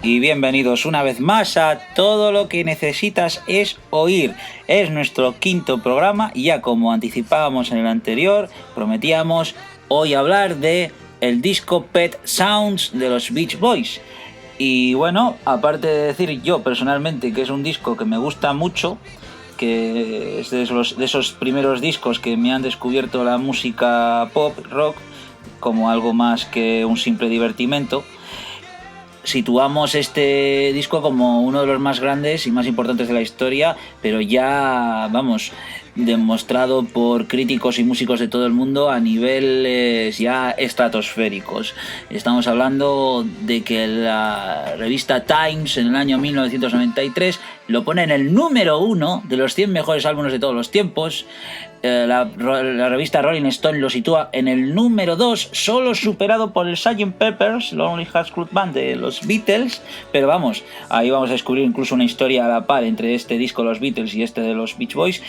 y bienvenidos una vez más a Todo lo que necesitas es oír. Es nuestro quinto programa y ya como anticipábamos en el anterior, prometíamos hoy hablar de el disco Pet Sounds de los Beach Boys. Y bueno, aparte de decir yo personalmente que es un disco que me gusta mucho, que es de esos primeros discos que me han descubierto la música pop, rock, como algo más que un simple divertimento, situamos este disco como uno de los más grandes y más importantes de la historia, pero ya, vamos, demostrado por críticos y músicos de todo el mundo a niveles ya estratosféricos. Estamos hablando de que la revista Times en el año 1993 lo pone en el número 1 de los 100 mejores álbumes de todos los tiempos. La revista Rolling Stone lo sitúa en el número 2, solo superado por el Sgt. Pepper's Lonely Hearts Club Band de los Beatles, pero vamos, ahí vamos a descubrir incluso una historia a la par entre este disco de los Beatles y este de los Beach Boys.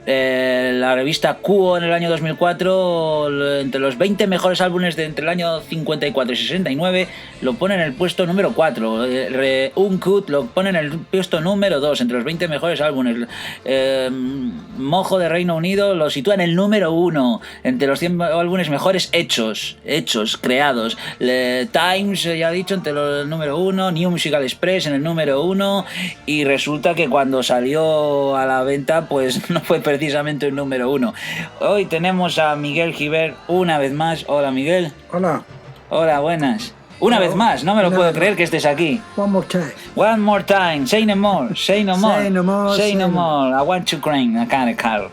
La revista Quo en el año 2004, entre los 20 mejores álbumes de entre el año 54 y 69, lo pone en el puesto número 4. Uncut lo pone en el puesto número 2, entre los 20 mejores álbumes. Mojo de Reino Unido lo sitúa en el número 1, entre los 100 álbumes mejores hechos, creados. Times, ya he dicho, entre el número 1, New Musical Express en el número 1, y resulta que cuando salió a la venta, pues no fue precisamente el número 1. Hoy tenemos a Miguel Gibert una vez más. Hola, Miguel. Hola. Hola, buenas. Una vez más, no me lo puedo creer que estés aquí. One more time. One more time. Say no more. Say no more. Say no more. Say no more. I want to cry. I can't cry.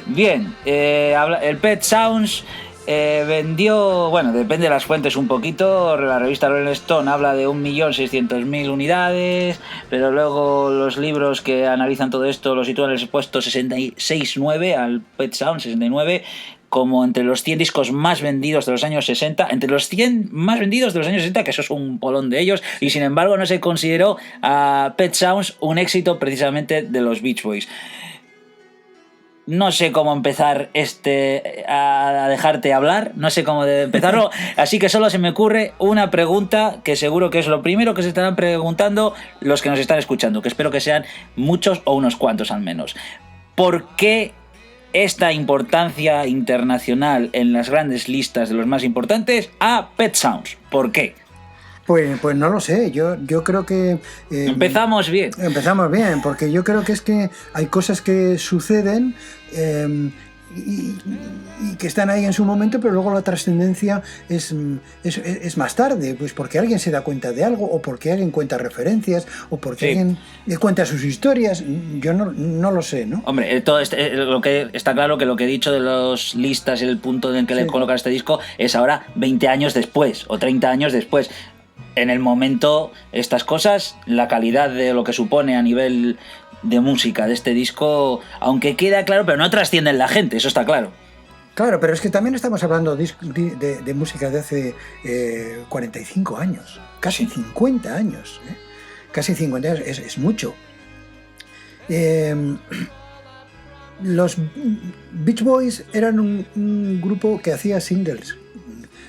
Bien, el Pet Sounds vendió, bueno, depende de las fuentes un poquito. La revista Rolling Stone habla de 1.600.000 unidades, pero luego los libros que analizan todo esto lo sitúan en el puesto 66.9 al Pet Sounds, 69, como entre los 100 discos más vendidos de los años 60, entre los 100 más vendidos de los años 60, que eso es un polón de ellos, y sin embargo no se consideró a Pet Sounds un éxito precisamente de los Beach Boys. No sé cómo empezar a dejarte hablar, no sé cómo empezarlo, así que solo se me ocurre una pregunta que seguro que es lo primero que se estarán preguntando los que nos están escuchando, que espero que sean muchos o unos cuantos al menos. ¿Por qué esta importancia internacional en las grandes listas de los más importantes a Pet Sounds? ¿Por qué? Pues no lo sé, yo creo que... Empezamos bien, porque yo creo que es que hay cosas que suceden y que están ahí en su momento, pero luego la trascendencia es más tarde, pues porque alguien se da cuenta de algo, o porque alguien cuenta referencias, o porque alguien cuenta sus historias. Yo no lo sé, ¿no? Hombre, todo lo que está claro que lo que he dicho de las listas y el punto en que le colocan este disco es ahora 20 años después o 30 años después. En el momento, estas cosas, la calidad de lo que supone a nivel de música de este disco, aunque queda claro, pero no trasciende en la gente, eso está claro. Claro, pero es que también estamos hablando de música de hace 45 años, casi 50 años. Casi 50 años, es mucho. Los Beach Boys eran un grupo que hacía singles,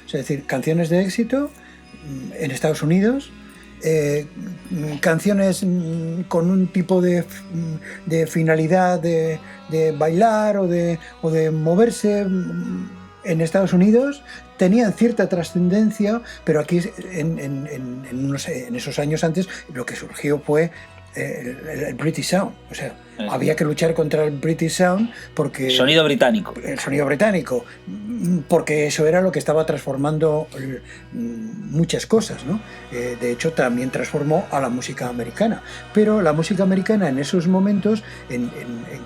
es decir, canciones de éxito en Estados Unidos, canciones con un tipo de finalidad de bailar o de moverse en Estados Unidos, tenían cierta trascendencia, pero aquí en esos años antes lo que surgió fue el British Sound, o sea, había que luchar contra el British Sound porque... El sonido británico, porque eso era lo que estaba transformando muchas cosas, ¿no? De hecho, también transformó a la música americana, pero la música americana en esos momentos, en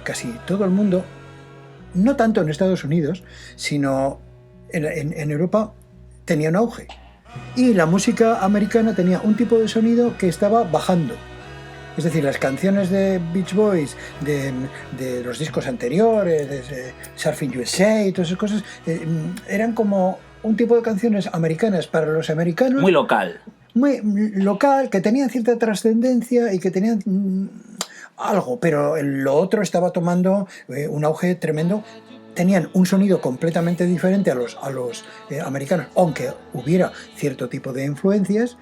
casi todo el mundo, no tanto en Estados Unidos, sino en Europa, tenía un auge. Y la música americana tenía un tipo de sonido que estaba bajando. Es decir, las canciones de Beach Boys, de los discos anteriores, de Surfing USA y todas esas cosas, eran como un tipo de canciones americanas para los americanos. Muy local, que tenían cierta trascendencia y que tenían algo, pero lo otro estaba tomando un auge tremendo. Tenían un sonido completamente diferente a los americanos, aunque hubiera cierto tipo de influencias.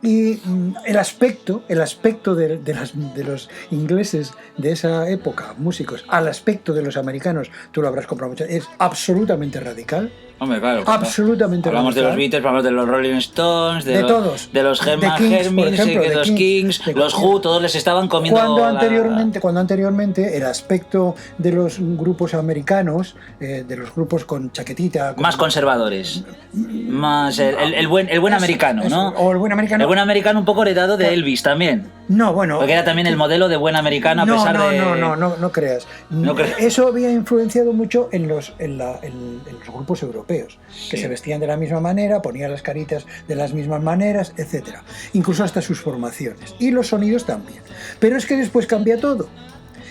Y el aspecto de los ingleses de esa época, músicos, al aspecto de los americanos, tú lo habrás comprado mucho, es absolutamente radical. Hombre, claro. Absolutamente hablamos radical. De los Beatles, hablamos de los Rolling Stones, de todos. De los Hermits, los Kings, los Who, todos les estaban comiendo. Cuando anteriormente el aspecto de los grupos americanos, de los grupos con chaquetita. Más conservadores. Más el buen americano, ¿no? O el buen americano. El buen americano un poco heredado de Elvis también. No, bueno. Porque era también el modelo de buen americano a pesar de. No creas. Eso había influenciado mucho en los grupos europeos, que se vestían de la misma manera, ponían las caritas de las mismas maneras, etcétera. Incluso hasta sus formaciones. Y los sonidos también. Pero es que después cambia todo.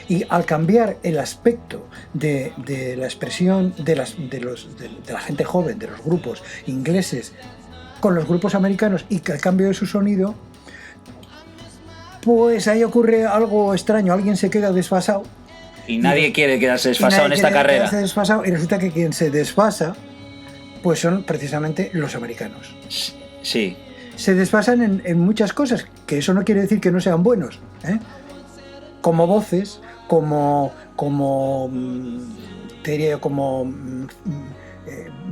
Y al cambiar el aspecto de la expresión de la gente joven, de los grupos ingleses, con los grupos americanos y el cambio de su sonido, pues ahí ocurre algo extraño. Alguien se queda desfasado. Y nadie quiere quedarse desfasado en esta carrera. Y resulta que quien se desfasa, pues son precisamente los americanos. Sí. Se desfasan en muchas cosas, que eso no quiere decir que no sean buenos, ¿eh? Como voces, como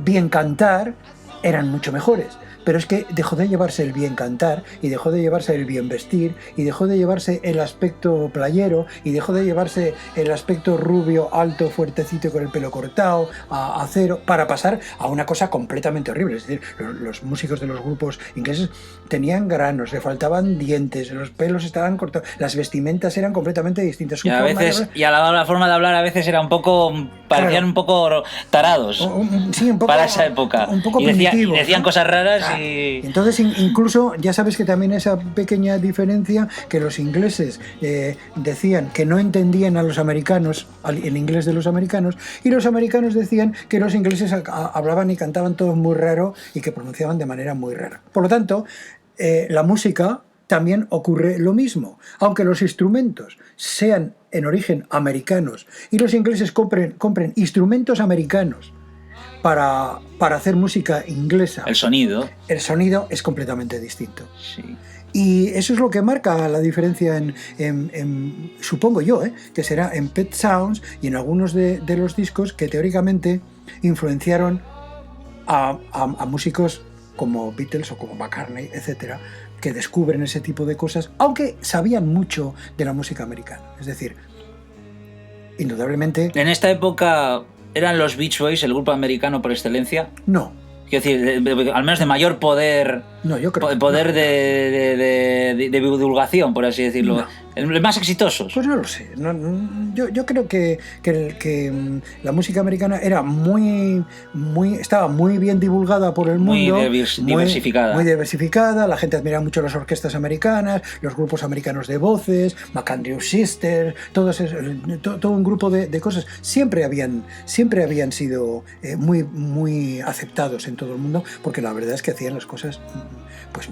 bien cantar, eran mucho mejores. Pero es que dejó de llevarse el bien cantar, y dejó de llevarse el bien vestir, y dejó de llevarse el aspecto playero, y dejó de llevarse el aspecto rubio, alto, fuertecito con el pelo cortado, a cero, para pasar a una cosa completamente horrible. Es decir, los músicos de los grupos ingleses tenían granos, le faltaban dientes, los pelos estaban cortados, las vestimentas eran completamente distintas. Y a la forma de hablar a veces era un poco, parecían un poco tarados. Sí, un poco, para esa época. Un poco y decían ¿no? Cosas raras. Entonces, incluso, ya sabes que también esa pequeña diferencia, que los ingleses decían que no entendían a los americanos, el inglés de los americanos, y los americanos decían que los ingleses hablaban y cantaban todo muy raro y que pronunciaban de manera muy rara. Por lo tanto, la música también ocurre lo mismo. Aunque los instrumentos sean en origen americanos y los ingleses compren instrumentos americanos para hacer música inglesa, el sonido es completamente distinto. Sí. Y eso es lo que marca la diferencia supongo yo, que será en Pet Sounds y en algunos de los discos que teóricamente influenciaron a músicos como Beatles o como McCartney, etcétera, que descubren ese tipo de cosas, aunque sabían mucho de la música americana. Es decir, indudablemente... En esta época... ¿Eran los Beach Boys el grupo americano por excelencia? No. Quiero decir, al menos de mayor poder. No, yo creo. Poder no. de divulgación, por así decirlo. No. ¿Los más exitosos? Pues no lo sé. Yo creo que la música americana era estaba muy bien divulgada por el mundo. Muy diversificada. Muy diversificada. La gente admiraba mucho las orquestas americanas, los grupos americanos de voces, McAndrew Sisters, todo un grupo de cosas. Siempre habían sido muy aceptados en todo el mundo, porque la verdad es que hacían las cosas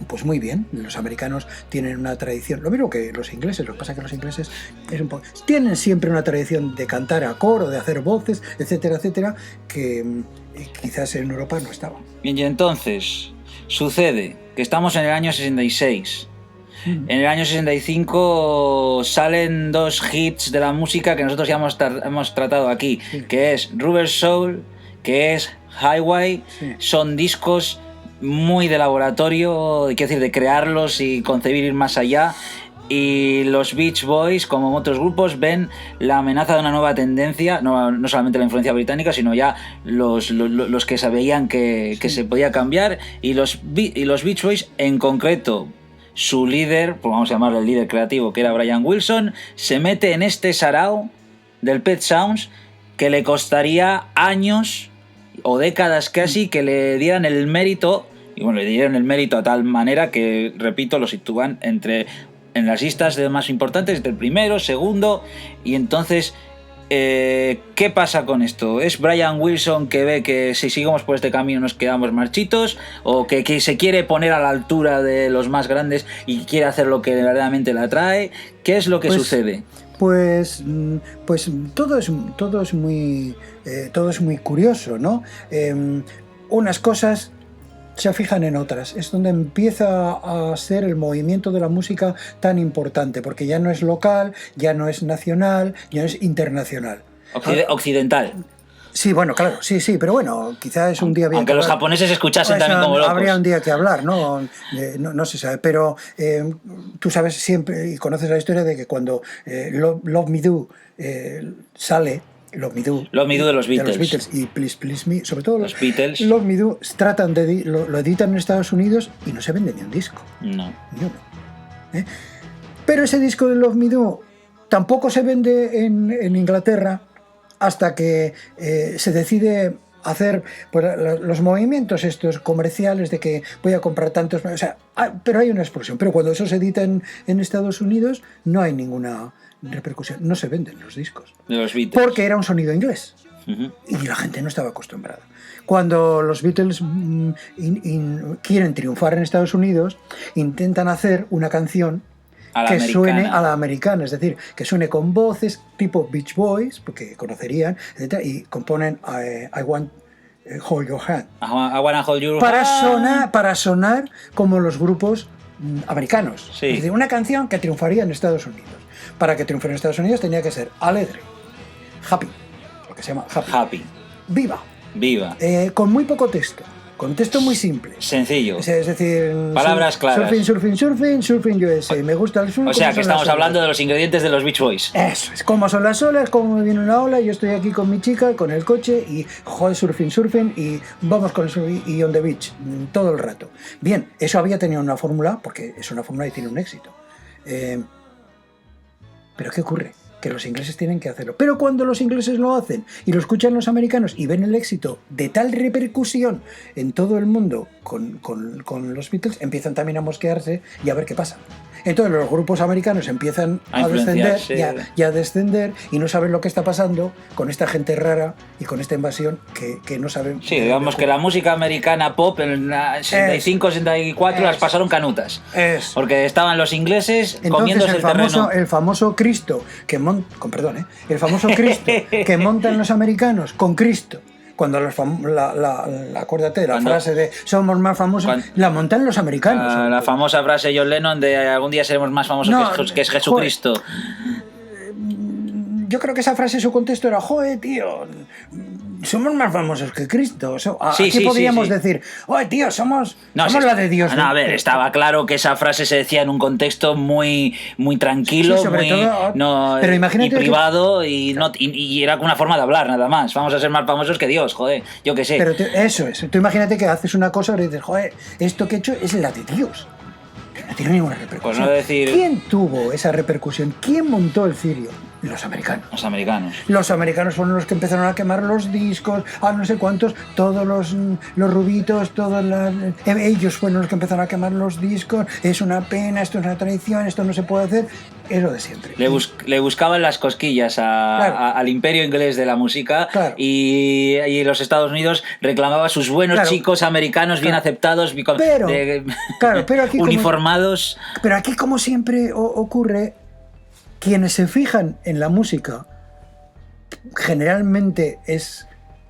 pues muy bien. Los americanos tienen una tradición, lo mismo que los ingleses. Lo que pasa es que los ingleses tienen siempre una tradición de cantar a coro, de hacer voces, etcétera, etcétera, que quizás en Europa no estaba. Bien, y entonces sucede que estamos en el año 66. En el año 65 salen dos hits de la música que nosotros ya hemos tratado aquí, sí, que es Rubber Soul, que es Highway. Sí. Son discos muy de laboratorio, quiero decir, de crearlos y concebir ir más allá. Y los Beach Boys, como otros grupos, ven la amenaza de una nueva tendencia, no solamente la influencia británica, sino ya los que sabían que se podía cambiar. Y los Beach Boys, en concreto, su líder, pues vamos a llamarle el líder creativo, que era Brian Wilson, se mete en este sarao del Pet Sounds que le costaría años o décadas casi que le dieran el mérito. Y bueno, le dieron el mérito a tal manera que, repito, lo sitúan en las listas de más importantes, del primero, segundo, y entonces, ¿qué pasa con esto? ¿Es Brian Wilson que ve que si seguimos por este camino nos quedamos marchitos? ¿O que se quiere poner a la altura de los más grandes y quiere hacer lo que verdaderamente le atrae? ¿Qué es lo que sucede? Pues todo es muy curioso, ¿no? Unas cosas se fijan en otras. Es donde empieza a ser el movimiento de la música tan importante, porque ya no es local, ya no es nacional, ya no es internacional. Occidental. Sí, bueno, claro, sí, pero bueno, quizás es un día bien. Aunque los japoneses escuchasen también como locos. Habría un día que hablar, ¿no? No se sabe, pero tú sabes siempre y conoces la historia de que cuando Love Me Do sale, Love Me Do de los Beatles. Y Please Please Me, sobre todo los Beatles. Love Me Do tratan de lo editan en Estados Unidos y no se vende ni un disco. No. Ni uno. Pero ese disco de Love Me Do tampoco se vende en Inglaterra hasta que se decide hacer pues, los movimientos estos comerciales de que voy a comprar tantos... O sea, pero hay una explosión. Pero cuando eso se edita en Estados Unidos no hay ninguna repercusión. No se venden los discos. De los Beatles. Porque era un sonido inglés. Uh-huh. Y la gente no estaba acostumbrada. Cuando los Beatles quieren triunfar en Estados Unidos, intentan hacer una canción que suene a la americana, es decir, que suene con voces tipo Beach Boys, porque conocerían, etc., y componen I Want Hold Your Hand. I Wanna Hold Your Hand. Para sonar como los grupos americanos. Sí. Es decir, una canción que triunfaría en Estados Unidos. Para que triunfara en Estados Unidos tenía que ser alegre, happy, lo que se llama happy. Viva. Con muy poco texto. Con texto muy simple. Sencillo. Es decir, palabras claras. Surfing USA. Me gusta el surf. O sea, que estamos hablando de los ingredientes de los Beach Boys. Eso es. Cómo son las olas, cómo viene una ola. Yo estoy aquí con mi chica, con el coche y joder, surfing. Y vamos con el surfing y on the beach. Todo el rato. Bien, eso había tenido una fórmula, porque es una fórmula y tiene un éxito. Pero ¿qué ocurre? Que los ingleses tienen que hacerlo. Pero cuando los ingleses lo hacen y lo escuchan los americanos y ven el éxito de tal repercusión en todo el mundo con los Beatles, empiezan también a mosquearse y a ver qué pasa. Entonces los grupos americanos empiezan a descender y a descender y no saben lo que está pasando con esta gente rara y con esta invasión que no saben. Sí, digamos que la música americana pop en 65-64 las pasaron canutas. Porque estaban los ingleses comiéndose el terreno. El famoso Cristo el famoso Cristo que montan los americanos con Cristo. Cuando acuérdate de la frase de somos más famosos, la montan los americanos. La famosa frase de John Lennon de algún día seremos más famosos que es Jesucristo. Yo creo que esa frase, su contexto era, joder, tío, somos más famosos que Cristo. Aquí podríamos decir, oye, tío, somos la de Dios. No, a ver, estaba claro que esa frase se decía en un contexto muy, muy tranquilo, pero imagínate y privado, y era una forma de hablar, nada más. Vamos a ser más famosos que Dios, joder, yo qué sé. Pero eso es. Tú imagínate que haces una cosa y dices, joder, esto que he hecho es la de Dios. No tiene ninguna repercusión. Pues no decir... ¿Quién tuvo esa repercusión? ¿Quién montó el cirio? Los americanos. Los americanos fueron los que empezaron a quemar los discos, a no sé cuántos, todos los rubitos, ellos fueron los que empezaron a quemar los discos. Es una pena, esto es una traición, esto no se puede hacer. Es lo de siempre. Le buscaban las cosquillas al imperio inglés de la música, y los Estados Unidos reclamaba a sus buenos chicos americanos bien aceptados, pero aquí uniformados. Pero aquí, como siempre ocurre, quienes se fijan en la música generalmente es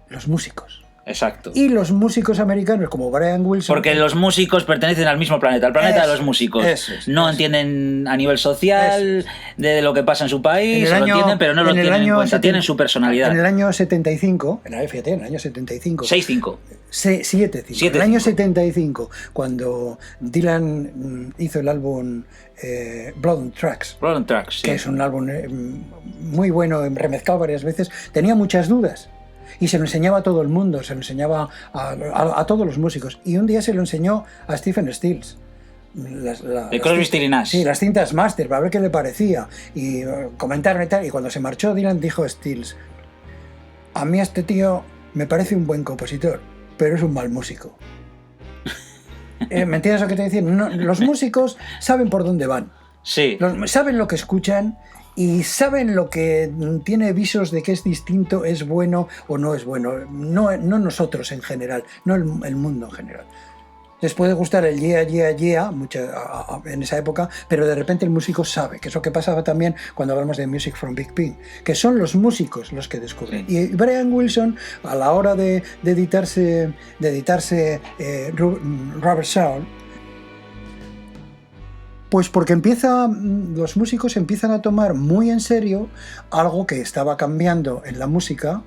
los músicos. Exacto. Y los músicos americanos como Brian Wilson... Porque los músicos pertenecen al mismo planeta, al planeta de los músicos. No entienden a nivel social de lo que pasa en su país, lo entienden, pero no lo tienen en cuenta, tienen su personalidad. En el año 75, fíjate, en el año 75... 6-5. 7-5. En el año 75, cuando Dylan hizo el álbum Blood on Tracks, sí. Que es un álbum muy bueno, remezclado varias veces, tenía muchas dudas. Y se lo enseñaba a todo el mundo, se lo enseñaba a todos los músicos. Y un día se lo enseñó a Stephen Stills. De Crosby, Stills y Nash. Sí, las cintas máster, para ver qué le parecía. Y comentaron y tal. Y cuando se marchó Dylan dijo a Stills, a mí este tío me parece un buen compositor, pero es un mal músico. ¿Me entiendes lo que te decía? Los músicos saben por dónde van. Sí. Saben lo que escuchan y saben lo que tiene visos de que es distinto, es bueno o no es bueno. No nosotros en general, no el mundo en general. Les puede gustar el yeah, yeah, yeah en esa época, pero de repente el músico sabe, que es lo que pasaba también cuando hablamos de Music from Big Pink, que son los músicos los que descubren. Sí. Y Brian Wilson, a la hora de editarse Rubber Soul, pues porque los músicos empiezan a tomar muy en serio algo que estaba cambiando en la música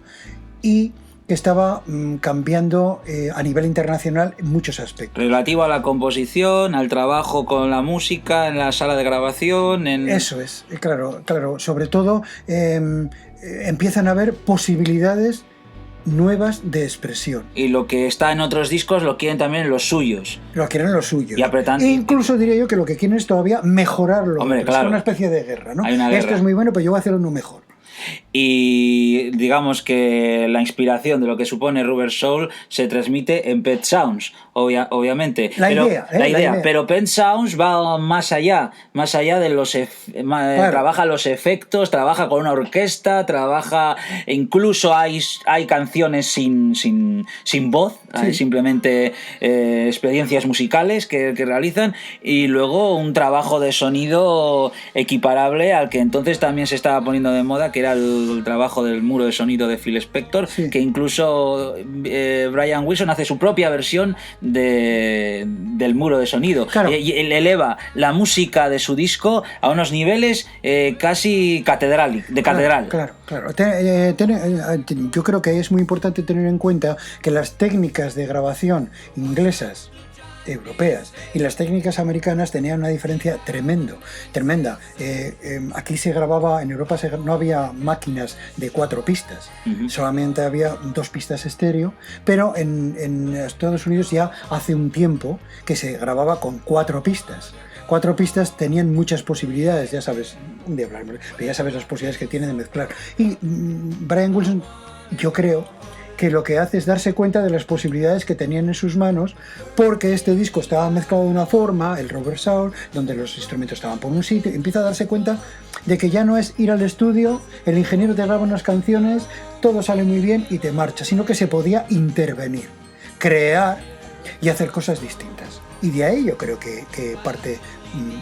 y que estaba cambiando a nivel internacional en muchos aspectos. Relativo a la composición, al trabajo con la música, en la sala de grabación... Eso es, claro. Sobre todo empiezan a haber posibilidades nuevas de expresión. Y lo que está en otros discos lo quieren también los suyos. Lo quieren los suyos. Y apretando. E incluso diría yo que lo que quieren es todavía mejorarlo. Hombre, claro. Es una especie de guerra, ¿no? Hay una guerra. Esto es muy bueno, pero yo voy a hacerlo uno mejor. Y digamos que la inspiración de lo que supone Rubber Soul se transmite en Pet Sounds, obviamente. La idea. Pero Pet Sounds va más allá de los claro. Trabaja los efectos, trabaja con una orquesta, trabaja, incluso hay canciones sin voz, sí. Hay simplemente experiencias musicales que realizan, y luego un trabajo de sonido equiparable al que entonces también se estaba poniendo de moda, que era el trabajo del muro de sonido de Phil Spector, sí. Que incluso Brian Wilson hace su propia versión del muro de sonido, claro. Y eleva la música de su disco a unos niveles casi catedral. Claro. Yo creo que es muy importante tener en cuenta que las técnicas de grabación inglesas, europeas, y las técnicas americanas tenían una diferencia tremenda. Aquí se grababa, en Europa no había máquinas de 4 pistas, solamente había 2 pistas estéreo, pero en Estados Unidos ya hace un tiempo que se grababa con 4 pistas. 4 pistas tenían muchas posibilidades, ya sabes, de hablar, pero ya sabes las posibilidades que tienen de mezclar. Y Brian Wilson, yo creo que lo que hace es darse cuenta de las posibilidades que tenían en sus manos, porque este disco estaba mezclado de una forma, el Rubber Soul, donde los instrumentos estaban por un sitio, y empieza a darse cuenta de que ya no es ir al estudio, el ingeniero te graba unas canciones, todo sale muy bien y te marcha, sino que se podía intervenir, crear y hacer cosas distintas. Y de ahí yo creo que parte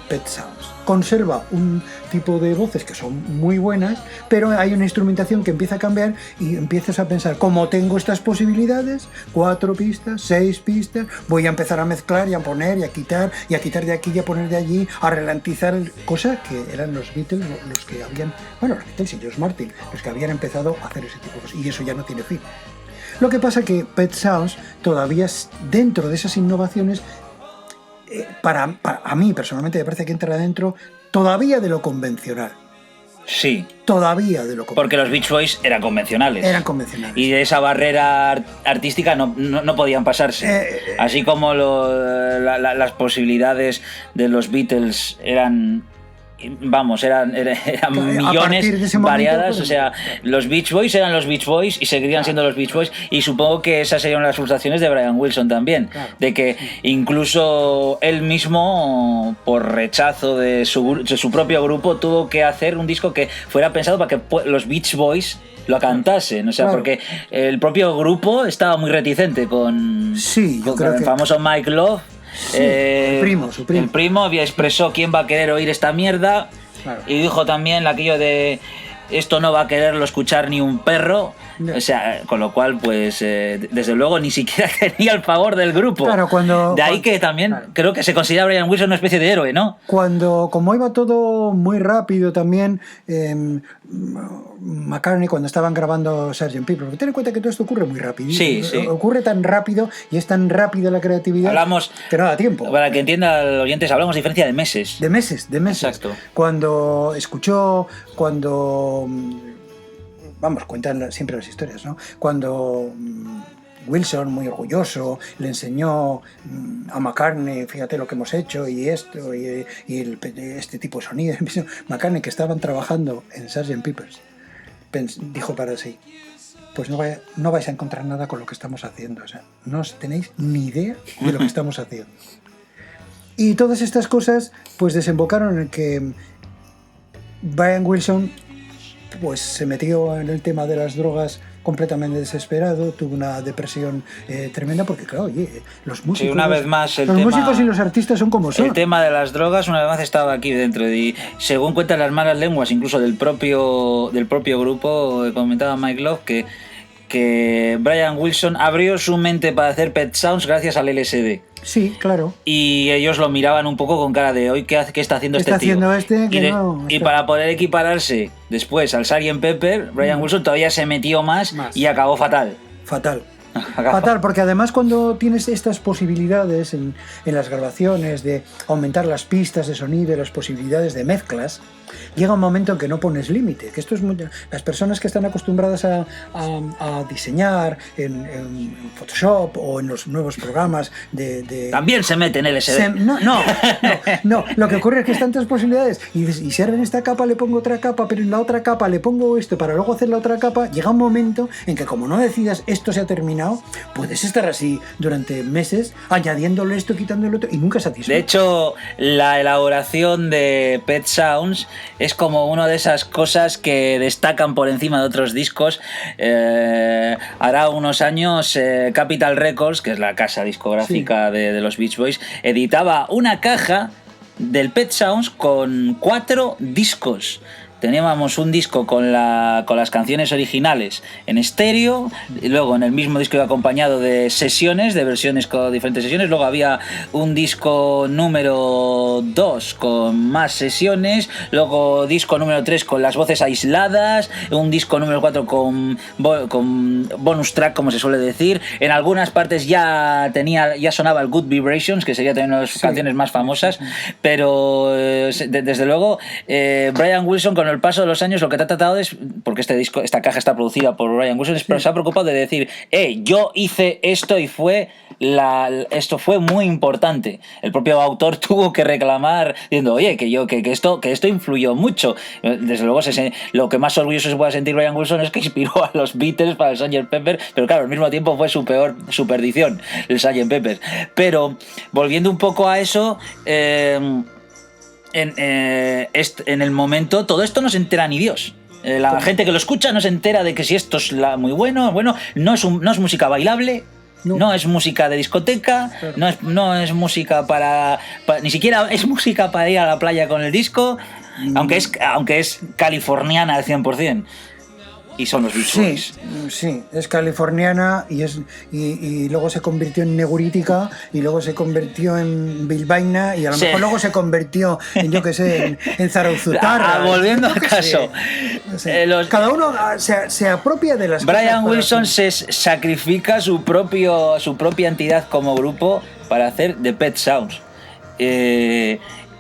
Pet Sounds. Conserva un tipo de voces que son muy buenas, pero hay una instrumentación que empieza a cambiar y empiezas a pensar, como tengo estas posibilidades, 4 pistas, 6 pistas, voy a empezar a mezclar y a poner y a quitar de aquí y a poner de allí, a ralentizar, cosas que eran los Beatles los que habían, bueno, los Beatles y George Martin, los que habían empezado a hacer ese tipo de cosas, y eso ya no tiene fin. Lo que pasa que Pet Sounds todavía, dentro de esas innovaciones, a mí personalmente me parece que entra dentro todavía de lo convencional. Sí. Todavía de lo convencional. Porque los Beach Boys eran convencionales. Y de esa barrera artística no podían pasarse. Así como las posibilidades de los Beatles eran millones, variadas, o sea, los Beach Boys eran los Beach Boys y seguirían siendo los Beach Boys, y supongo que esas serían las frustraciones de Brian Wilson también, de que incluso él mismo, por rechazo de su propio grupo, tuvo que hacer un disco que fuera pensado para que los Beach Boys lo cantasen, o sea, porque el propio grupo estaba muy reticente con el famoso Mike Love. Sí, su primo. El primo expresó quién va a querer oír esta mierda, y dijo también aquello de esto no va a quererlo escuchar ni un perro, o sea, con lo cual pues desde luego ni siquiera tenía el favor del grupo. De ahí que también creo que se considera Brian Wilson una especie de héroe, ¿no? Como iba todo muy rápido también, McCartney, cuando estaban grabando Sgt. Pepper, ten en cuenta que todo esto ocurre muy rápido. Sí. Ocurre tan rápido y es tan rápida la creatividad que no da tiempo. Para que entienda el oyente, hablamos de diferencia de meses. De meses. Exacto. Cuando cuentan siempre las historias, ¿no? Cuando Wilson, muy orgulloso, le enseñó a McCartney, fíjate lo que hemos hecho y esto, y este tipo de sonido. McCartney, que estaban trabajando en Sgt. Pepper's, dijo para sí, pues no vais a encontrar nada con lo que estamos haciendo, o sea, no tenéis ni idea de lo que estamos haciendo. Y todas estas cosas pues desembocaron en que Brian Wilson pues se metió en el tema de las drogas completamente desesperado, tuvo una depresión tremenda, porque claro, oye, los músicos, sí, una vez más los músicos y los artistas son como son. El tema de las drogas una vez más estaba aquí dentro, y según cuentan las malas lenguas, incluso del propio grupo, comentaba Mike Love que Brian Wilson abrió su mente para hacer Pet Sounds gracias al LSD. Sí, claro. Y ellos lo miraban un poco con cara de hoy, ¿qué está haciendo este tío? Y para poder equipararse después al Sgt. Pepper, Brian Wilson todavía se metió más y acabó fatal. Fatal, porque además cuando tienes estas posibilidades en las grabaciones de aumentar las pistas de sonido y las posibilidades de mezclas, llega un momento en que no pones límite, que esto es las personas que están acostumbradas a diseñar en Photoshop o en los nuevos programas de también se meten en LSD. No, lo que ocurre es que están tantas posibilidades y si ahora en esta capa le pongo otra capa, pero en la otra capa le pongo esto para luego hacer la otra capa, llega un momento en que como no decidas esto se ha terminado, puedes estar así durante meses añadiéndole esto, quitándole otro y nunca satisfecho. De hecho, la elaboración de Pet Sounds es como una de esas cosas que destacan por encima de otros discos. Hará unos años Capitol Records, que es la casa discográfica de los Beach Boys, editaba una caja del Pet Sounds con 4 discos. Teníamos un disco con las canciones originales en estéreo, y luego en el mismo disco iba acompañado de sesiones, de versiones con diferentes sesiones. Luego había un disco número 2 con más sesiones, luego disco número 3 con las voces aisladas, un disco número 4 con bonus track, como se suele decir. En algunas partes ya sonaba el Good Vibrations, que sería también una de las canciones más famosas, pero desde luego Brian Wilson, con el paso de los años, lo que te ha tratado es, porque esta caja está producida por Brian Wilson, pero se ha preocupado de decir, yo hice esto y esto fue muy importante. El propio autor tuvo que reclamar diciendo, oye, que esto influyó mucho. Desde luego lo que más orgulloso se puede sentir Brian Wilson es que inspiró a los Beatles para el Sgt. Pepper, pero claro, al mismo tiempo fue su perdición el Sgt. Pepper. Pero volviendo un poco a eso, en el momento todo esto no se entera ni Dios. La gente que lo escucha no se entera de que si esto es muy bueno, no es música bailable, no es música de discoteca, claro. no es música para ni siquiera es música para ir a la playa con el disco, aunque es californiana al 100%. Y son los Beach Boys. Sí, es californiana y luego se convirtió en negurítica y luego se convirtió en bilbaína y a lo mejor luego se convirtió en, yo qué sé, en zarauzutarra. Volviendo al caso. Cada uno se apropia de las Brian cosas. Wilson se sacrifica su propia entidad como grupo para hacer The Pet Sounds.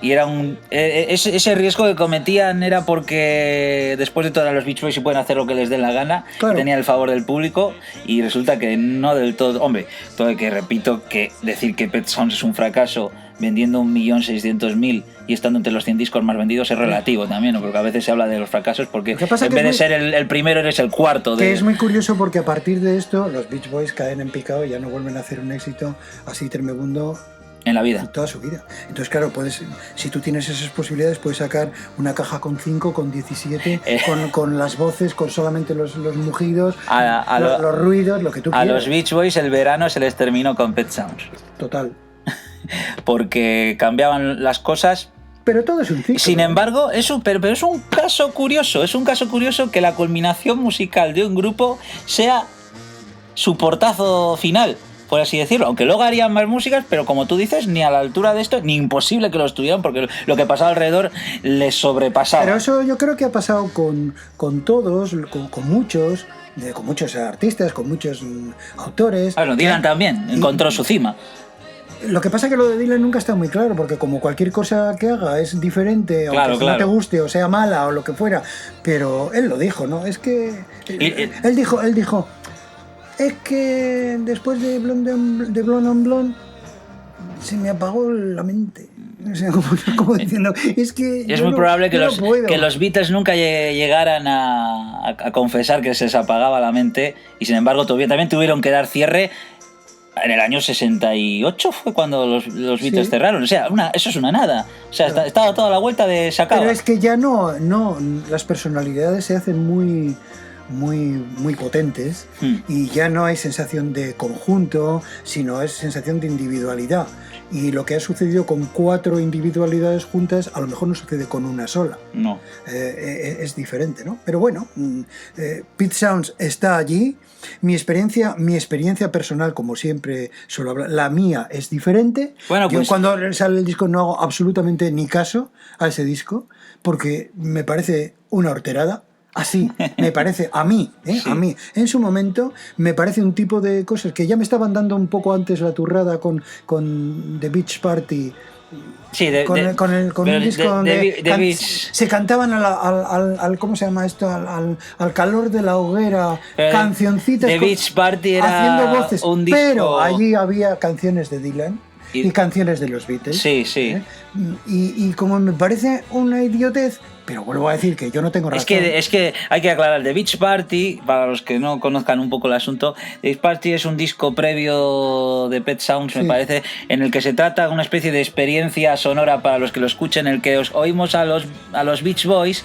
Y era ese riesgo que cometían era porque después de todos los Beach Boys se pueden hacer lo que les dé la gana, claro. Tenían el favor del público y resulta que no del todo. Hombre, todo que repito que decir que Pet Sounds es un fracaso vendiendo 1.600.000 y estando entre los 100 discos más vendidos es relativo también, ¿no? Porque a veces se habla de los fracasos porque en vez de ser el primero eres el cuarto. Que es muy curioso porque a partir de esto los Beach Boys caen en picado y ya no vuelven a hacer un éxito así tremebundo en la vida. Toda su vida. Entonces, claro, si tú tienes esas posibilidades, puedes sacar una caja con 5, con 17, con las voces, con solamente los mugidos, los ruidos, lo que tú quieras. A los Beach Boys el verano se les terminó con Pet Sounds. Total. Porque cambiaban las cosas. Pero todo es un ciclo. Sin embargo, pero es un caso curioso que la culminación musical de un grupo sea su portazo final, por así decirlo, aunque luego harían más músicas, pero como tú dices, ni a la altura de esto, ni imposible que lo estuvieran, porque lo que pasaba alrededor les sobrepasaba. Pero eso yo creo que ha pasado con todos, con muchos artistas, con muchos autores. Bueno, Dylan también encontró su cima. Lo que pasa es que lo de Dylan nunca está muy claro, porque como cualquier cosa que haga es diferente, aunque no te guste o sea mala o lo que fuera, pero él lo dijo, ¿no? Es que él dijo es que después de Blonde on Blonde se me apagó la mente. O sea, como diciendo, es que es muy probable que los Beatles nunca llegaran a confesar que se les apagaba la mente, y sin embargo también tuvieron que dar cierre. En el año 68 fue cuando los Beatles cerraron. O sea, eso es una nada. O sea, estaba toda la vuelta de sacado. Pero es que ya no las personalidades se hacen muy muy potentes y ya no hay sensación de conjunto, sino es sensación de individualidad. Y lo que ha sucedido con 4 individualidades juntas, a lo mejor no sucede con una sola. No. Es diferente, ¿no? Pero bueno, Pete Sounds está allí. Mi experiencia personal, como siempre suelo hablar, la mía es diferente. Bueno, pues... Yo cuando sale el disco no hago absolutamente ni caso a ese disco, porque me parece una horterada. Así, me parece, a mí, Sí. a mí. En su momento me parece un tipo de cosas que ya me estaban dando un poco antes la turrada con The Beach Party. Sí, con un disco donde se cantaban al ¿cómo se llama esto? Al calor de la hoguera, cancioncitas The Beach Party era haciendo voces, un disco... pero allí había canciones de Dylan y canciones de los Beatles. Sí, sí. Y como me parece una idiotez, pero vuelvo a decir que yo no tengo razón. Es que hay que aclarar, The Beach Party, para los que no conozcan un poco el asunto, The Beach Party es un disco previo de Pet Sounds, me parece, en el que se trata de una especie de experiencia sonora para los que lo escuchen, en el que os oímos a los Beach Boys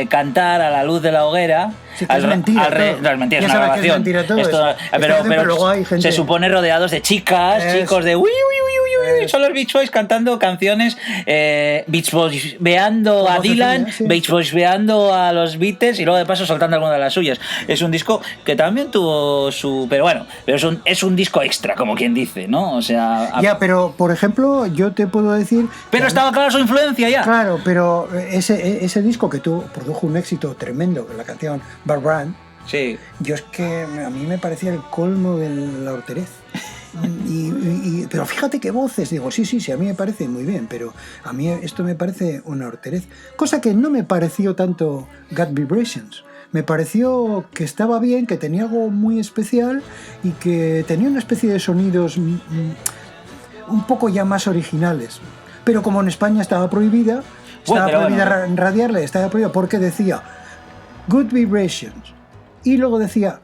cantar a la luz de la hoguera. Sí, que es mentira. No, es mentira, ya es una sabes que es grabación. mentira todo Esto, eso. pero luego hay gente... se supone rodeados de chicas, chicos de son los Beach Boys cantando canciones, Beach Boys veando a Dylan, Beach Boys veando a los Beatles y luego de paso soltando alguna de las suyas. Es un disco que también tuvo su... Pero bueno, es un disco extra, como quien dice, ¿no? O sea... Ya, pero por ejemplo, yo te puedo decir... Pero estaba clara su influencia ya. Claro, pero ese disco que produjo un éxito tremendo, la canción Barbara, sí. Yo es que a mí me parecía el colmo de la horterez. Pero fíjate qué voces, digo, sí, a mí me parece muy bien, pero a mí esto me parece una horterez, cosa que no me pareció tanto Gut Vibrations. Me pareció que estaba bien, que tenía algo muy especial y que tenía una especie de sonidos un poco ya más originales, pero como en España estaba prohibida radiarla, estaba prohibida porque decía Good Vibrations y luego decía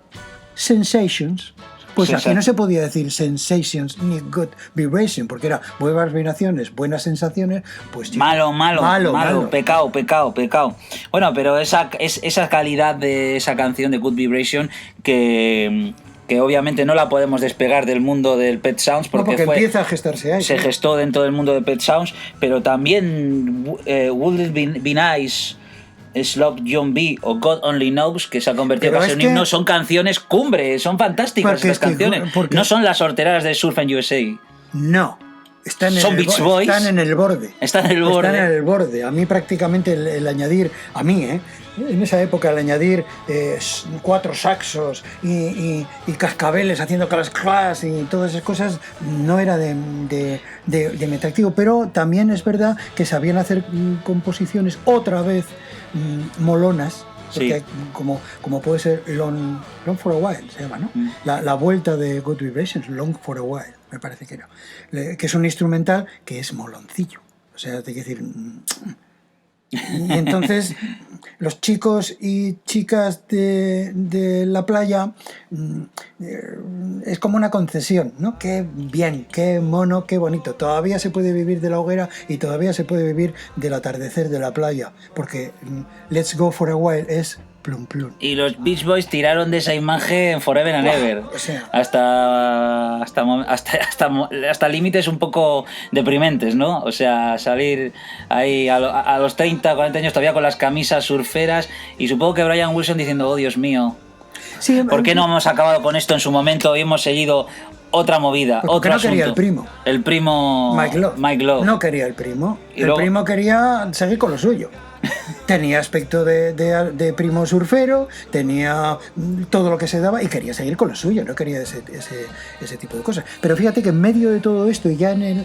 Sensations. Pues aquí no se podía decir sensations ni good vibration, porque era buenas vibraciones, buenas sensaciones, pues... Malo, pecado. Bueno, pero esa calidad de esa canción de Good Vibration que obviamente no la podemos despegar del mundo del Pet Sounds porque empieza a gestarse ahí. Se gestó dentro del mundo de Pet Sounds, pero también Would It Be Nice, Slop John B o God Only Knows, que se ha convertido en un himno, son canciones cumbre, son fantásticas estas canciones. No son las horteradas de Surf and USA. No. Están en el borde. Están en el borde. A mí prácticamente el añadir, en esa época el añadir 4 saxos y cascabeles haciendo clas y todas esas cosas no era de mi atractivo, pero también es verdad que sabían hacer composiciones otra vez molonas, porque como puede ser Long for a While, se llama, ¿no? La vuelta de Good Vibrations, Long for a While, me parece que era, que es un instrumental que es moloncillo, o sea, te quiero decir... Y entonces los chicos y chicas de la playa es como una concesión, ¿no? Qué bien, qué mono, qué bonito. Todavía se puede vivir de la hoguera y todavía se puede vivir del atardecer de la playa, porque Let's Go for a While es plum plum. Y los Beach Boys tiraron de esa imagen forever and ever. O sea, hasta límites un poco deprimentes, ¿no? O sea, salir ahí a los 30, 40 años todavía con las camisas surferas y supongo que Brian Wilson diciendo, oh Dios mío, sí, ¿por qué no hemos acabado con esto en su momento y hemos seguido otra movida, otro no asunto? Quería el primo. El primo Mike Love. No quería el primo. Primo quería seguir con lo suyo. Tenía aspecto de primo surfero, tenía todo lo que se daba y quería seguir con lo suyo, no quería ese tipo de cosas. Pero fíjate que en medio de todo esto, y ya en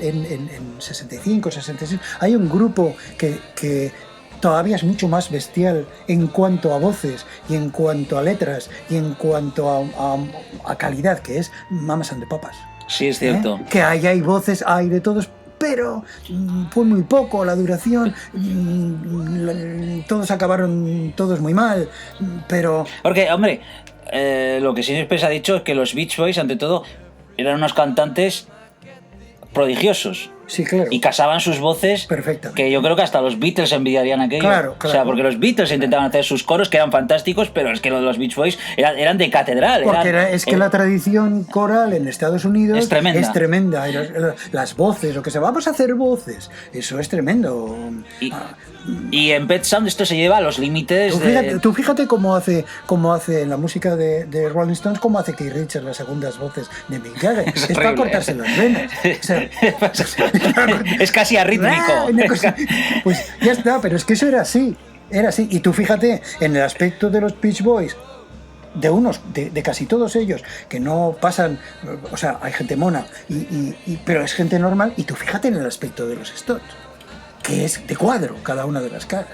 65, 66, hay un grupo que todavía es mucho más bestial en cuanto a voces y en cuanto a letras y en cuanto a calidad, que es Mamas and the Papas. Sí, es cierto. Que hay voces, hay de todos, pero fue muy poco la duración, todos acabaron todos muy mal, pero... Porque, hombre, lo que siempre se ha dicho es que los Beach Boys, ante todo, eran unos cantantes prodigiosos. Sí, claro. Y casaban sus voces. Perfectamente. Que yo creo que hasta los Beatles envidiarían aquello. Claro. O sea, porque los Beatles intentaban hacer sus coros que eran fantásticos, pero es que los Beach Boys eran de catedral. Porque es que la tradición coral en Estados Unidos es tremenda. Y las voces, lo que se vamos a hacer voces, eso es tremendo. Y en Pet Sound esto se lleva a los límites. Tú fíjate cómo hace en la música de Rolling Stones, cómo hace Keith Richards las segundas voces de Mick Jagger. Es para cortarse las venas. O sea, es casi arrítmico. Pues ya está, pero es que eso era así. Y tú fíjate en el aspecto de los Beach Boys, de casi todos ellos, que no pasan, o sea, hay gente mona, pero es gente normal, y tú fíjate en el aspecto de los Stones, que es de cuadro cada una de las caras.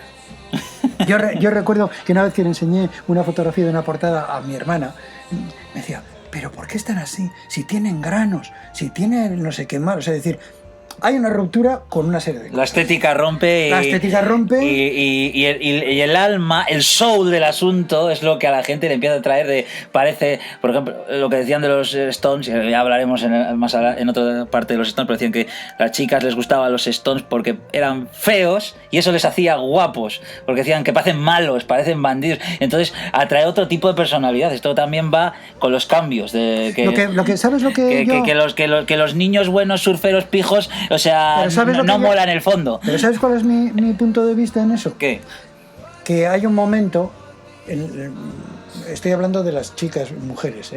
Yo recuerdo que una vez que le enseñé una fotografía de una portada a mi hermana, me decía, ¿pero por qué están así? Si tienen granos, si tienen no sé qué mal, o sea, decir, hay una ruptura con una serie de cosas. La estética rompe. Y el alma, el soul del asunto es lo que a la gente le empieza a traer parece, por ejemplo, lo que decían de los Stones, ya hablaremos en otra parte de los Stones, pero decían que a las chicas les gustaban los Stones porque eran feos y eso les hacía guapos, porque decían que parecen malos, parecen bandidos. Entonces atrae otro tipo de personalidad. Esto también va con los cambios. ¿Sabes lo que que los niños buenos, surferos, pijos, o sea, no mola en el fondo. Pero ¿sabes cuál es mi punto de vista en eso? ¿Qué? Que hay un momento, estoy hablando de las chicas, mujeres,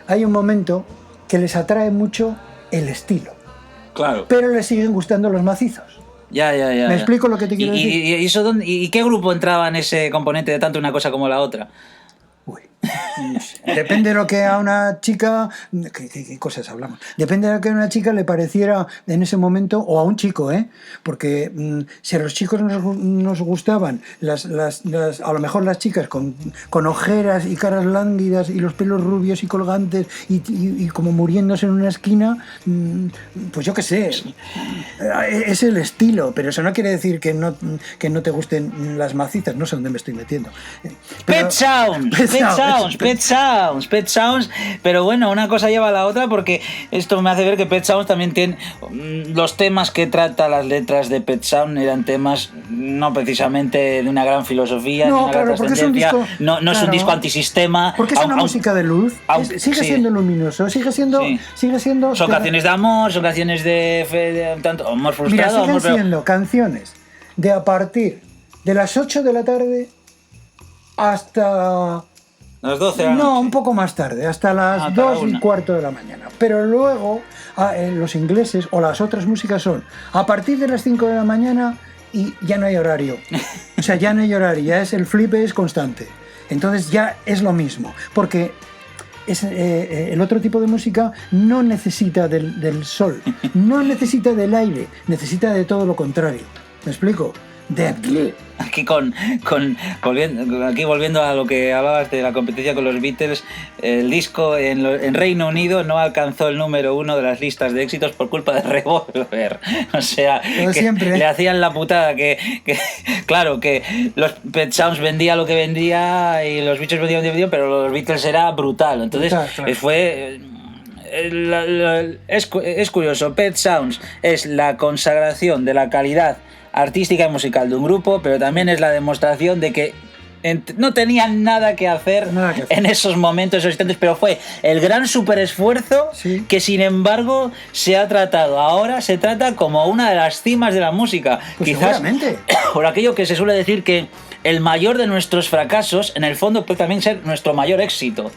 hay un momento que les atrae mucho el estilo. Claro. Pero les siguen gustando los macizos. Ya. ¿Me explico lo que te quiero decir? ¿Y qué grupo entraba en ese componente de tanto una cosa como la otra? Depende de lo que a una chica, ¿qué cosas hablamos? Depende de lo que a una chica le pareciera en ese momento, o a un chico, porque si a los chicos nos gustaban a lo mejor las chicas con ojeras y caras lánguidas y los pelos rubios y colgantes y como muriéndose en una esquina, pues yo qué sé, es el estilo, pero eso no quiere decir que no te gusten las macizas, no sé dónde me estoy metiendo. Pet Sounds, pero bueno, una cosa lleva a la otra, porque esto me hace ver que Pet Sounds también tiene los temas que trata las letras de Pet Sounds eran temas no precisamente de una gran filosofía, no, ni una gran trascendencia, no es un disco antisistema, porque es una música de luz, sigue siendo luminoso, sigue siendo son canciones de amor, son canciones de tanto amor frustrado. Mira, siguen siendo canciones de a partir de las 8 de la tarde hasta las 12 de la noche. No, un poco más tarde, hasta las 2:15 de la mañana. Pero luego los ingleses o las otras músicas son a partir de las 5 de la mañana y ya no hay horario. O sea, ya no hay horario, ya el flip es constante. Entonces ya es lo mismo, porque el otro tipo de música no necesita del sol, no necesita del aire, necesita de todo lo contrario. ¿Me explico? Aquí volviendo a lo que hablabas de la competencia con los Beatles, el disco en Reino Unido no alcanzó el número 1 de las listas de éxitos por culpa de Revolver. O sea, le hacían la putada que claro, que los Pet Sounds vendía lo que vendía y los bichos vendían lo que vendían, pero los Beatles era brutal. Entonces fue... Es curioso, Pet Sounds es la consagración de la calidad artística y musical de un grupo, pero también es la demostración de que no tenían nada que hacer en esos momentos, esos instantes, pero fue el gran superesfuerzo que sin embargo ahora se trata como una de las cimas de la música. Pues quizás seguramente. Por aquello que se suele decir que el mayor de nuestros fracasos en el fondo puede también ser nuestro mayor éxito,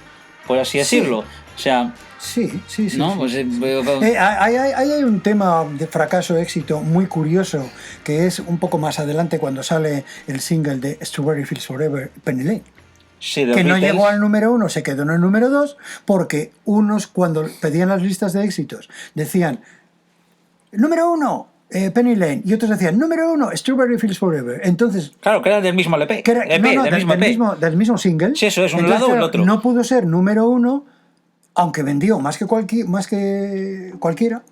por así decirlo. O sea, Sí. ¿no? Sí. Pues, hay un tema de fracaso-éxito muy curioso, que es un poco más adelante cuando sale el single de Strawberry Fields Forever, Penny Lane. Sí, que no llegó al número 1, se quedó en el número 2, porque unos cuando pedían las listas de éxitos decían número 1, Penny Lane, y otros decían número 1, Strawberry Fields Forever. Entonces, claro, que era del mismo LP. Del mismo single. Sí, eso es, un entonces, lado o el otro. No pudo ser número 1, aunque vendió más que cualquiera,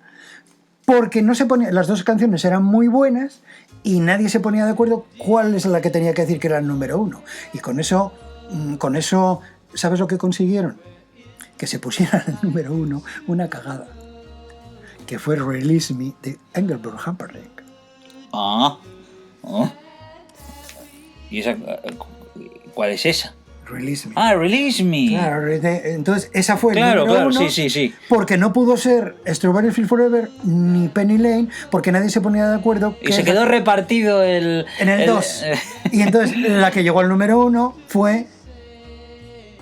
porque no se ponía, las dos canciones eran muy buenas y nadie se ponía de acuerdo cuál es la que tenía que decir que era el número 1. Y con eso, ¿sabes lo que consiguieron? Que se pusiera el número 1 una cagada. que fue Release Me de Engelbert Humperdinck. Ah. Oh. ¿Y esa cuál es esa? Release Me. Ah, Release Me. Claro, entonces esa fue el Claro, número claro, uno, sí. porque no pudo ser Strawberry Fields Forever ni Penny Lane, porque nadie se ponía de acuerdo. Y se quedó repartido en el 2. Y entonces la que llegó al número 1 fue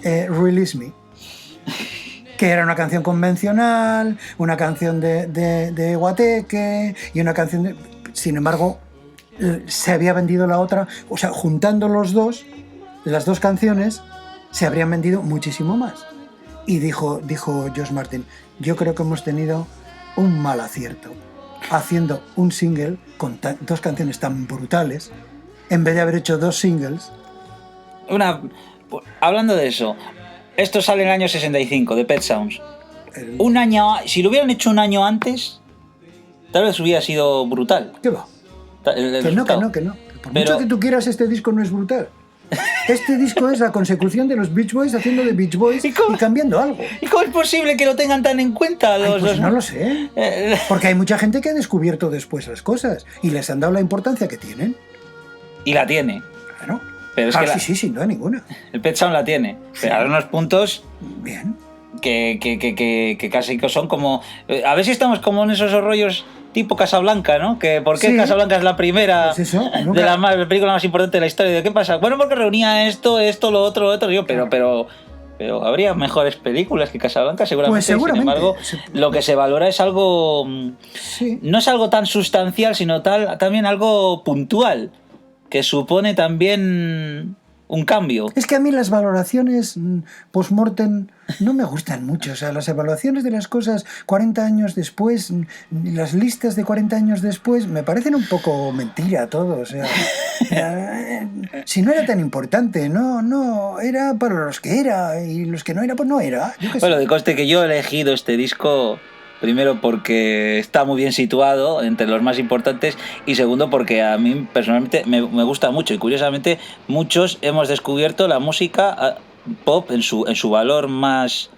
Release Me, que era una canción convencional, una canción de Guateque y una canción de... Sin embargo, se había vendido la otra, o sea, juntando las dos canciones, se habrían vendido muchísimo más. Y dijo George Martin, yo creo que hemos tenido un mal acierto haciendo un single con dos canciones tan brutales, en vez de haber hecho dos singles. Hablando de eso, esto sale en el año 65, de Pet Sounds. Un año, si lo hubieran hecho un año antes, tal vez hubiera sido brutal. ¿Qué va? Que no. Por mucho que tú quieras, este disco no es brutal. Este disco es la consecución de los Beach Boys haciendo de Beach Boys y cambiando algo. ¿Y cómo es posible que lo tengan tan en cuenta pues no lo sé. Porque hay mucha gente que ha descubierto después las cosas y les han dado la importancia que tienen. Y la tiene. Claro. Pero es que sí, sin duda ninguna. El Pet Sound la tiene. Pero hay unos puntos... Bien. Que casi que son como... A ver si estamos como en esos rollos tipo Casablanca, ¿no? Que ¿por qué Casablanca es la primera pues eso, de la película más importante de la historia? ¿De qué pasa? Bueno, porque reunía esto, lo otro. Yo, pero habría mejores películas que Casablanca, seguramente. Pues seguramente. Sin embargo, lo que se valora es algo... Sí. No es algo tan sustancial, sino también algo puntual, que supone también... un cambio. Es que a mí las valoraciones post-mortem no me gustan mucho. O sea, las evaluaciones de las cosas 40 años después, las listas de 40 años después, me parecen un poco mentira todo. O sea, si no era tan importante, no, era para los que era, y los que no era, pues no era. Bueno, de conste que yo he elegido este disco... Primero porque está muy bien situado entre los más importantes y segundo porque a mí personalmente me gusta mucho y curiosamente muchos hemos descubierto la música pop en su valor más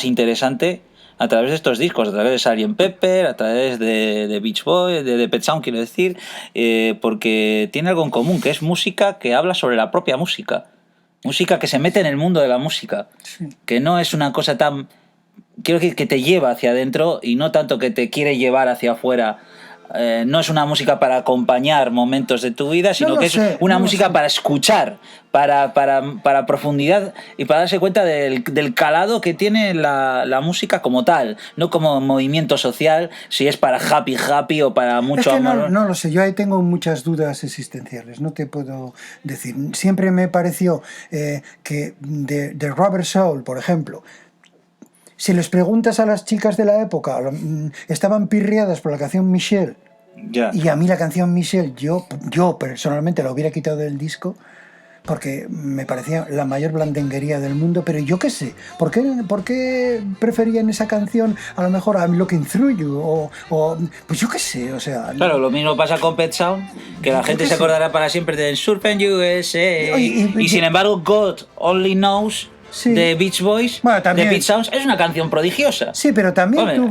interesante a través de estos discos, a través de Sgt. Pepper, a través de Beach Boys, de Pet Sound quiero decir, porque tiene algo en común, que es música que habla sobre la propia música que se mete en el mundo de la música, sí. Que no es una cosa tan... Quiero decir que te lleva hacia adentro y no tanto que te quiere llevar hacia afuera. No es una música para acompañar momentos de tu vida, sino que es una música para escuchar, para profundidad y para darse cuenta del calado que tiene la música como tal, no como movimiento social, si es para happy o para mucho amor. No lo sé, yo ahí tengo muchas dudas existenciales, no te puedo decir. Siempre me pareció que de Rubber Soul, por ejemplo, si les preguntas a las chicas de la época, estaban pirriadas por la canción Michelle. Yeah. Y a mí la canción Michelle, yo personalmente la hubiera quitado del disco porque me parecía la mayor blandenguería del mundo, pero yo qué sé, ¿por qué preferían esa canción a lo mejor a I'm Looking Through You? O pues yo qué sé, o sea... Claro, lo mismo pasa con Pet Sound, que la gente se acordará para siempre de Surfing USA, y sin embargo God Only Knows... Sí. De Beach Boys, bueno, también, de Pet Sounds, es una canción prodigiosa. Sí, pero también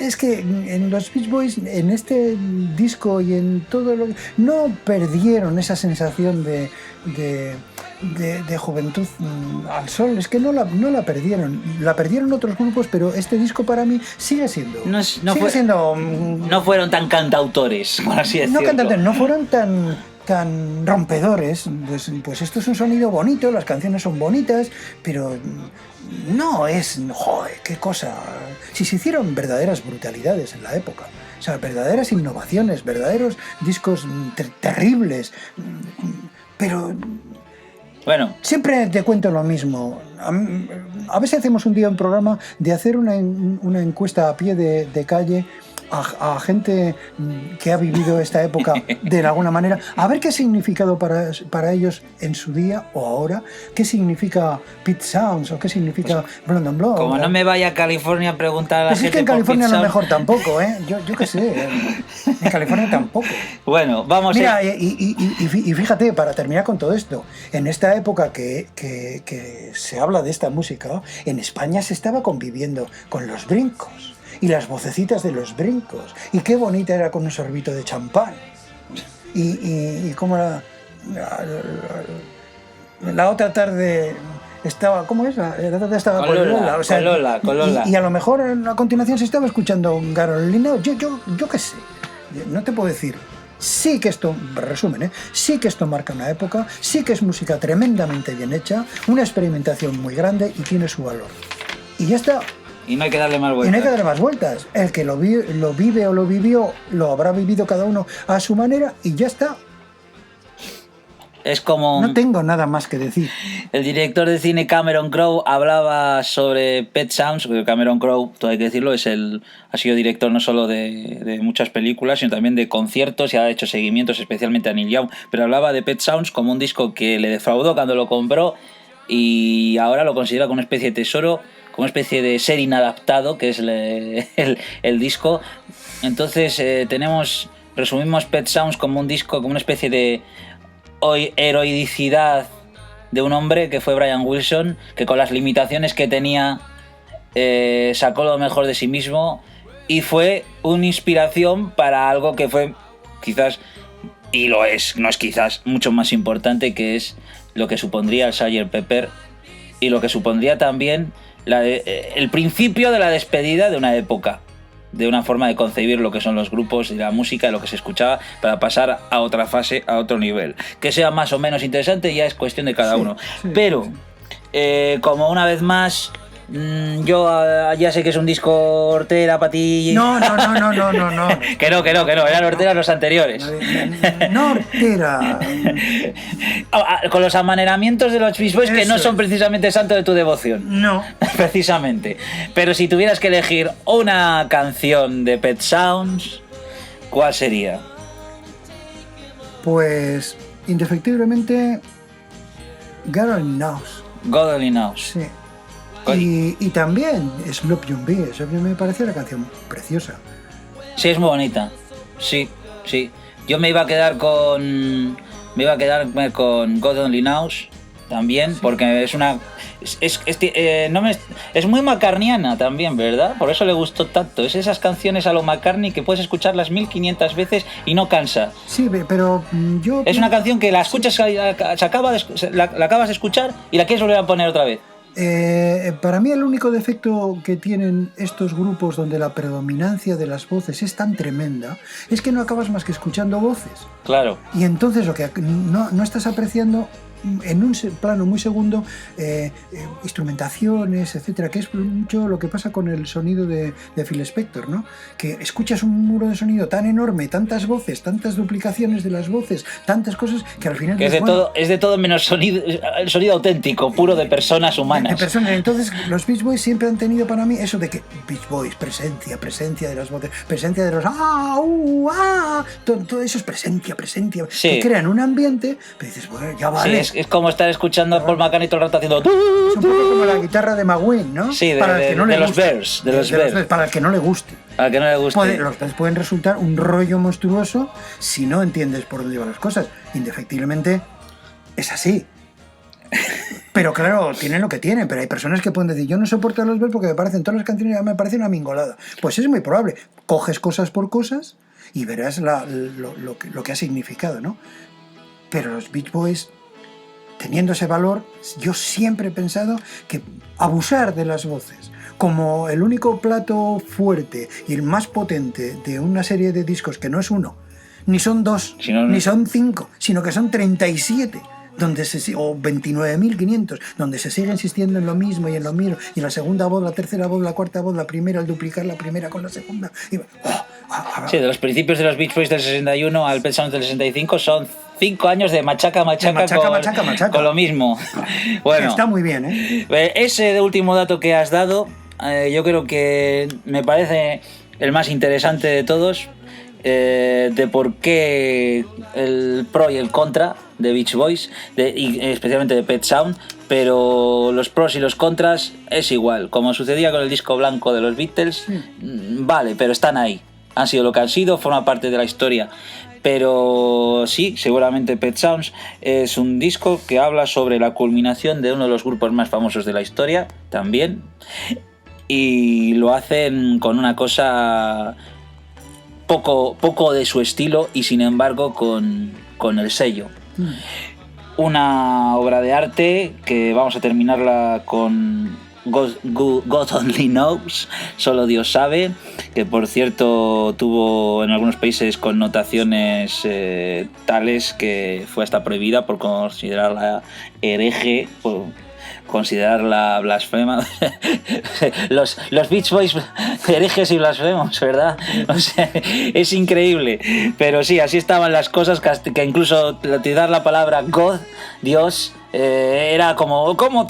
es que en los Beach Boys, en este disco y en todo lo no perdieron esa sensación de juventud al sol, es que no la perdieron, la perdieron otros grupos, pero este disco para mí sigue siendo no fueron tan cantautores, por así decirlo. No fueron tan rompedores, pues esto es un sonido bonito, las canciones son bonitas, pero no es, joder, qué cosa. Si se hicieron verdaderas brutalidades en la época, o sea, verdaderas innovaciones, verdaderos discos terribles, pero bueno, siempre te cuento lo mismo. A veces hacemos un día un programa de hacer una encuesta a pie de calle a gente que ha vivido esta época de alguna manera, a ver qué ha significado para ellos en su día o ahora, qué significa Pet Sounds o qué significa Blonde on Blonde. Como no me vaya a California a preguntar a la pues gente. Es que en California a lo mejor tampoco, yo qué sé, en California tampoco. Bueno, vamos. Mira, y fíjate, para terminar con todo esto, en esta época que se habla de esta música, en España se estaba conviviendo con los brincos. y las vocecitas de los brincos, y qué bonita era con un sorbito de champán, y cómo la otra tarde estaba, ¿cómo es? La otra tarde estaba con Lola, o sea, con Lola. Y a lo mejor a continuación se estaba escuchando Carolina, yo qué sé, no te puedo decir. Sí que esto, resumen, sí que esto marca una época, sí que es música tremendamente bien hecha, una experimentación muy grande y tiene su valor. Y ya está. Y no hay que darle más vueltas. Y no hay que darle más vueltas. El que lo vive o lo vivió, lo habrá vivido cada uno a su manera y ya está. Es como... No tengo nada más que decir. El director de cine Cameron Crowe hablaba sobre Pet Sounds, porque Cameron Crowe, todo hay que decirlo, ha sido director no solo de muchas películas, sino también de conciertos y ha hecho seguimientos especialmente a Neil Young, pero hablaba de Pet Sounds como un disco que le defraudó cuando lo compró y ahora lo considera como una especie de tesoro, como una especie de ser inadaptado, que es el disco. Entonces resumimos Pet Sounds como un disco, como una especie de heroicidad de un hombre que fue Brian Wilson, que con las limitaciones que tenía sacó lo mejor de sí mismo y fue una inspiración para algo que fue quizás, y lo es, no es quizás, mucho más importante, que es lo que supondría el Sgt. Pepper y lo que supondría también el principio de la despedida de una época, de una forma de concebir lo que son los grupos y la música, lo que se escuchaba, para pasar a otra fase, a otro nivel. Que sea más o menos interesante ya es cuestión de cada uno. Pero, como una vez más, yo ya sé que es un disco hortera para ti. No. que no, eran horteras los anteriores. No hortera. Con los amaneramientos de los Beach Boys, que no son precisamente santo de tu devoción. No. Precisamente. Pero si tuvieras que elegir una canción de Pet Sounds, ¿cuál sería? Pues, indefectiblemente, God Only Knows. God Only Knows. Sí. Y también Sloop Jumbie. Eso me pareció una canción preciosa. Sí, es muy bonita. Sí. Yo me iba a quedar con God Only Knows también, sí. Porque es una... Es muy macarniana también, ¿verdad? Por eso le gustó tanto. Es esas canciones a lo McCartney que puedes escucharlas 1500 veces y no cansa. Sí, pero yo... Es una canción que la escuchas, la acabas de escuchar y la quieres volver a poner otra vez. Para mí el único defecto que tienen estos grupos donde la predominancia de las voces es tan tremenda es que no acabas más que escuchando voces. Claro. Y entonces lo que no estás apreciando en un plano muy segundo instrumentaciones, etcétera, que es mucho lo que pasa con el sonido de Phil Spector, ¿no? Que escuchas un muro de sonido tan enorme, tantas voces, tantas duplicaciones de las voces, tantas cosas que al final que es de todo menos el sonido auténtico, puro de personas humanas. De personas. Entonces los Beach Boys siempre han tenido para mí eso de que Beach Boys, presencia de las voces, presencia de los todo eso es presencia, sí. Que crean un ambiente, pero dices, bueno, ya vale. Sí, es como estar escuchando a Paul McCartney todo el rato haciendo... Es un poco como la guitarra de McGuinn, ¿no? Sí, de los Bears. Para el que no le guste. Para el que no le guste. Los Bears pueden resultar un rollo monstruoso si no entiendes por dónde van las cosas. Indefectiblemente es así. Pero claro, tienen lo que tienen, pero hay personas que pueden decir, yo no soporto a los Bears porque me parecen todas las canciones, me parece una mingolada. Pues es muy probable. Coges cosas por cosas y verás lo que ha significado, ¿no? Pero los Beach Boys, teniendo ese valor, yo siempre he pensado que abusar de las voces como el único plato fuerte y el más potente de una serie de discos que no es uno, ni son dos, ni son 5, sino que son 37, o 29.500, donde se sigue insistiendo en lo mismo y en lo mismo, y la segunda voz, la tercera voz, la cuarta voz, la primera, al duplicar la primera con la segunda. Sí, de los principios de los Beach Boys del 61 al Pet Sounds del 65 son 5 años de machaca con lo mismo. Bueno, está muy bien, ¿eh? Ese último dato que has dado, yo creo que me parece el más interesante de todos, de por qué el pro y el contra de Beach Boys, y especialmente de Pet Sound, pero los pros y los contras es igual, como sucedía con el disco blanco de los Beatles, vale, pero están ahí. Han sido lo que han sido, forma parte de la historia. Pero sí, seguramente Pet Sounds es un disco que habla sobre la culminación de uno de los grupos más famosos de la historia, también. y lo hacen con una cosa poco de su estilo y sin embargo con el sello. Una obra de arte que vamos a terminarla con God Only Knows, solo Dios sabe, que por cierto tuvo en algunos países connotaciones tales que fue hasta prohibida por considerarla hereje, por considerarla blasfema. los Beach Boys herejes y blasfemos, ¿verdad? O sea, es increíble, pero sí, así estaban las cosas, que incluso utilizar la palabra God, Dios, era como ¿cómo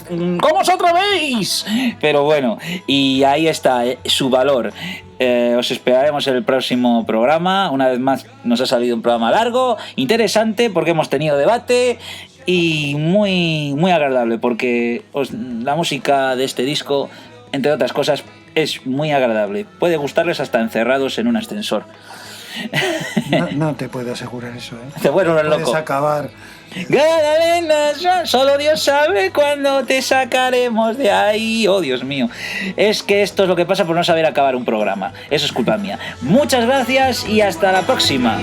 os atrevéis? Pero bueno, y ahí está su valor. Os esperaremos en el próximo programa. Una vez más nos ha salido un programa largo, interesante, porque hemos tenido debate y muy, muy agradable, porque la música de este disco, entre otras cosas, es muy agradable. Puede gustarles hasta encerrados en un ascensor. No te puedo asegurar eso, ¿eh? Te vuelves loco. Puedes acabar. Solo Dios sabe cuándo te sacaremos de ahí. Oh, Dios mío. Es que esto es lo que pasa por no saber acabar un programa. Eso es culpa mía. Muchas gracias y hasta la próxima.